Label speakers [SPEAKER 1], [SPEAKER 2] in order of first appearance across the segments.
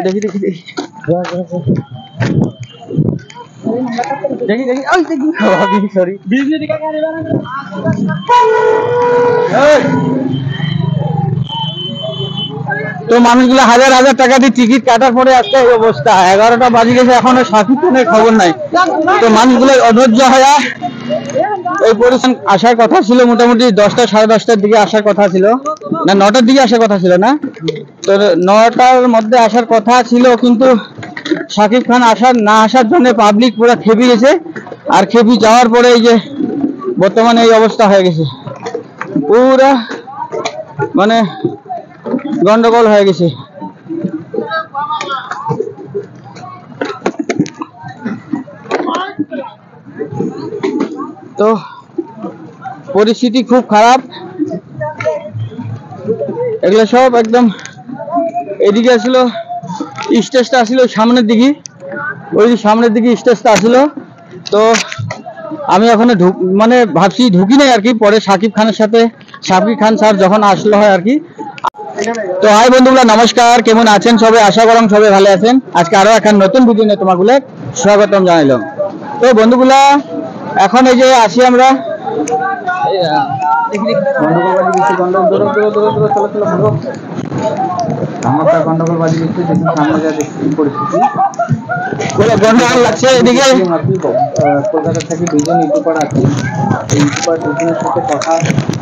[SPEAKER 1] দেখি দেখি দেখি দেখি দেখি ওই দেখি সরি বিজনেস দিকে কেন যাবেন তো মানুষগুলো হাজার হাজার টাকা দিয়ে টিকিট কাটার পরে আজকে এই অবস্থা 11টা বাজে গেছে এখনো সাকিব খানের খবর নাই তো মানুষগুলো অধৈর্য হয়ে এই পরিস্থিতি আসার কথা ছিল মোটামুটি 10টা 10:30টার দিকে আসার কথা ছিল না 9টার দিকে আসার কথা ছিল না তো 9টার মধ্যে আসার কথা ছিল কিন্তু সাকিব খান না আসার জন্য পাবলিক পুরো খেপে গেছে আর খেপে যাওয়ার পরে এই যে বর্তমানে এই অবস্থা হয়ে গেছে পুরা মানে গন্ডগোল হয়ে গেছে তো পরিস্থিতি খুব খারাপ এগুলো সব একদম এদিকে আসছিল স্টেজটা আসছিল সামনের দিকে ওই সামনের দিকে স্টেজটা আসছিল তো আমি এখনো মানে ভাবছি ঢুকি নাই আর কি পরে সাকিব খানের সাথে সাকিব খান স্যার যখন আসলো হয় আর কি তো হাই বন্ধুগুলা নমস্কার কেমন আছেন সবাই আশা করলাম সবাই ভালো আছেন আজকে আরো একটা নতুন ভিডিও নিয়ে তোমাগুলো স্বাগতম জানাইলাম তো বন্ধুগুলা এখন এই যে আসি আমরা গন্ডগোল বাজি দিচ্ছে দেখুন সামনে যা দেখছি পরিস্থিতি গন্ডগোল লাগছে এদিকে কলকাতা থেকে দুজন ইউটিউবার আছে এই ইউটিউবার দুজনের সাথে কথা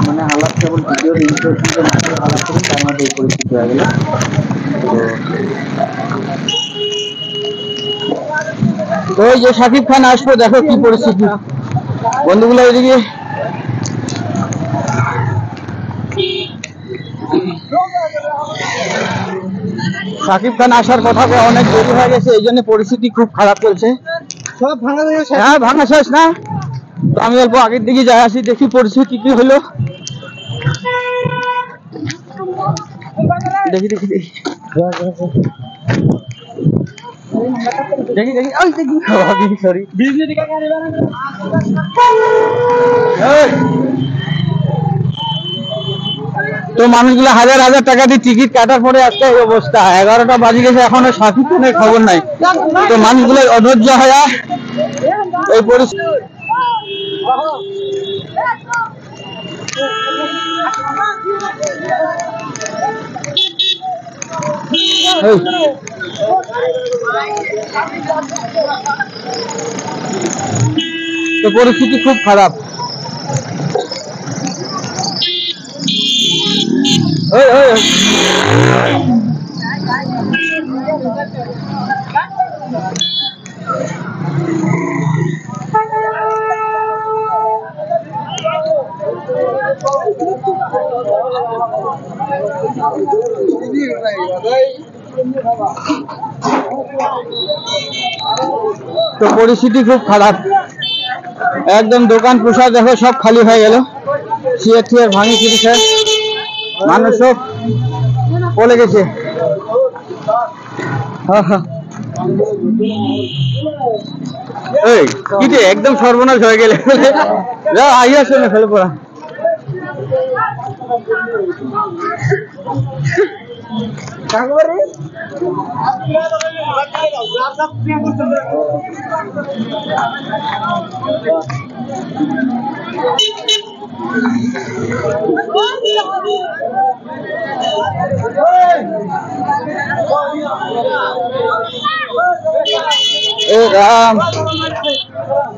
[SPEAKER 1] মানে আলাপ কেবল ভিডিও ইন্টারভিউ আলাপ করি তার মধ্যে এই পরিস্থিতি হয়ে গেল তো ওই যে সাকিব খান আসবো দেখো কি পরিস্থিতি বন্ধুগুলো এদিকে সাকিব খান আসার কথা অনেক দেরি হয়ে গেছে এই জন্য পরিস্থিতি খুব খারাপ চলছে সব ভাঙা হ্যাঁ ভাঙা শেষ না তো আমি অল্প আগের দিকে যাই আসি দেখি পরিস্থিতি কি হলো দেখি দেখি দেখি দেখি দেখি ওই দেখি সরি বিজনেস দিকে কেন যাবেন তো মানুষগুলো হাজার হাজার টাকা দিয়ে টিকিট কাটার পরে আজকে এই অবস্থা 11টা বাজে গেছে এখনো সাকিব খানের খবর নাই তো মানুষগুলো অধৈর্য হয়ে এই পরিস্থিতি তো পরিস্থিতি খুব খারাপ তো পরিস্থিতি খুব খারাপ একদম দোকান পোশাক দেখো সব খালি হয়ে গেল চেয়ার টিয়ার ভাঙি ফিরেছে মানুষ সব পড়ে গেছে একদম সর্বনাশ হয়ে গেলে আইয়া শুনে ফেলে পড়া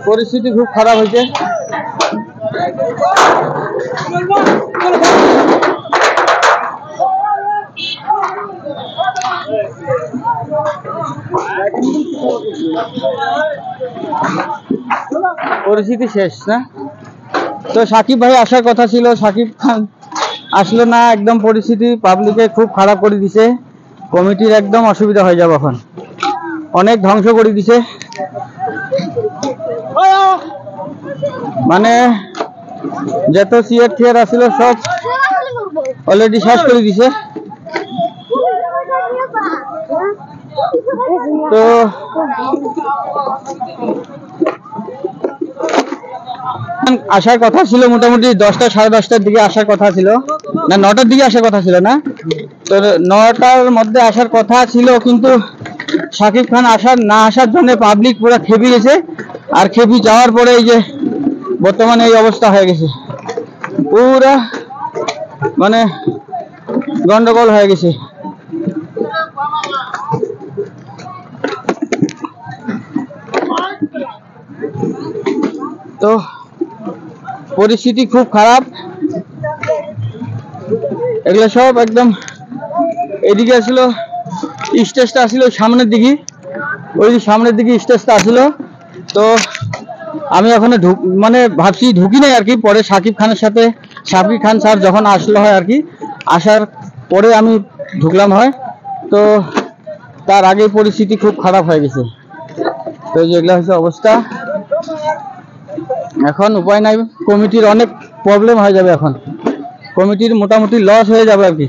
[SPEAKER 1] পরিস্থিতি খুব খারাপ হয়েছে পরিস্থিতি শেষ না তো সাকিব ভাই আসার কথা ছিল সাকিব খান আসলো না একদম পরিস্থিতি পাবলিকে খুব খারাপ করে দিছে কমিটির একদম অসুবিধা হয়ে যাবে এখন অনেক ধ্বংস করে দিছে মানে যত চেয়ার টিয়ার আসছিল সব অলরেডি শেষ করে দিছে তো আসার কথা ছিল মোটামুটি 10টা সাড়ে 10টার দিকে আসার কথা ছিল, না 9টার দিকে আসার কথা ছিল না, তো 9টার মধ্যে আসার কথা ছিল, কিন্তু শাকিব খান না আসার জন্য পাবলিক পুরো খেপে গেছে। আর খেপে যাওয়ার পরে এই যে বর্তমানে এই অবস্থা হয়ে গেছে, পুরা মানে গন্ডগোল হয়ে গেছে। তো পরিস্থিতি খুব খারাপ, এগুলো সব একদম এদিকে আসলো, স্টেজটা আসলো সামনের দিকে, ওই সামনের দিকে স্টেজটা আসলো। তো আমি ওখানে মানে ভাবছি ঢুকি নাই আর কি, পরে শাকিব খানের সাথে শাকিব খান স্যার যখন আসলো হয় আর কি, আসার পরে আমি ঢুকলাম হয়। তো তার আগে পরিস্থিতি খুব খারাপ হয়ে গেছে। তো যেগুলো হচ্ছে অবস্থা, এখন উপায় নাই, কমিটির অনেক প্রবলেম হয়ে যাবে, এখন কমিটির মোটামুটি লস হয়ে যাবে আর কি,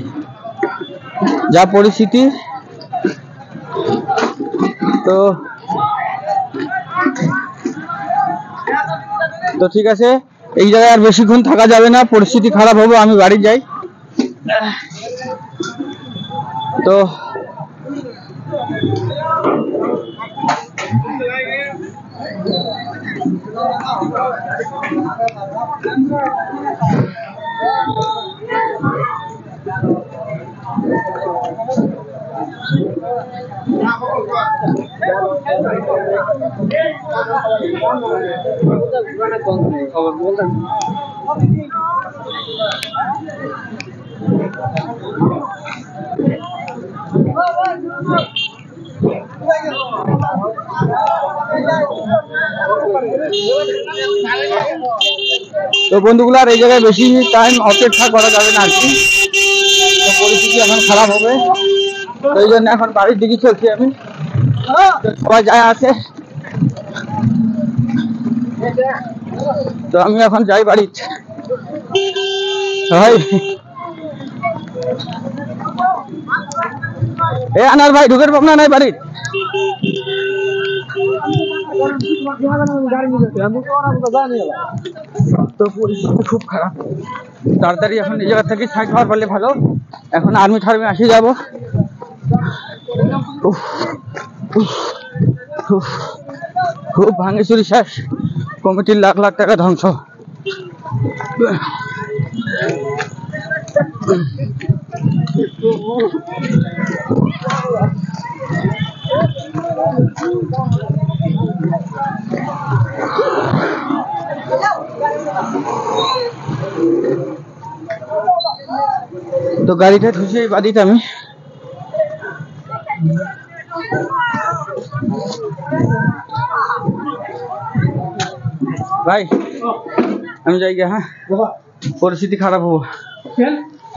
[SPEAKER 1] যা পরিস্থিতি। তো ঠিক আছে, এই জায়গায় আর বেশিক্ষণ থাকা যাবে না, পরিস্থিতি খারাপ হবে, আমি বাড়ি যাই। তো বন্ধুগুলো আর এই জায়গায় বেশি টাইম অপেক্ষা করা যাবে না আর কি, পরিস্থিতি এখন খারাপ হবে। তো এই জন্য এখন বাড়ির দিকে চলছি আমি, সবাই যায় আছে, তো আমি এখন যাই বাড়ি। ভাই এ আনার ভাই ঢুকের পাবনা নাই বাড়ি। তো পরিস্থিতি খুব খারাপ, তাড়াতাড়ি এখন এই জায়গা থেকে সাইড হওয়ার পারলে ভালো, এখন আর্মি টার্মি আসে যাব। খুব ভাঙে চুরি শেষ, কমিটির লাখ লাখ টাকা ধ্বংস। তো গাড়িটা ঠুসে এই বাড়িতে আমি ভাই আমি যাই গিয়ে। হ্যাঁ পরিস্থিতি খারাপ হবো,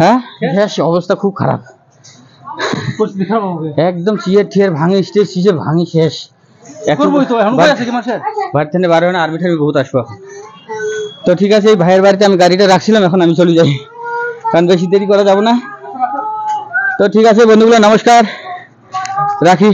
[SPEAKER 1] হ্যাঁ অবস্থা খুব খারাপ, একদম চিয়ার ঠিয়ার ভাঙে, স্টেজ সিজে ভাঙি শেষ। বাড়ি থেকে বার হয় না, আর্মি ঠার্মি বহুত আসবো। তো ঠিক আছে, এই ভাইয়ের বাড়িতে আমি গাড়িটা রাখছিলাম, এখন আমি চলে যাই, কারণ বেশি দেরি করা যাবো না। তো ঠিক আছে বন্ধুগুলো, নমস্কার, রাখি।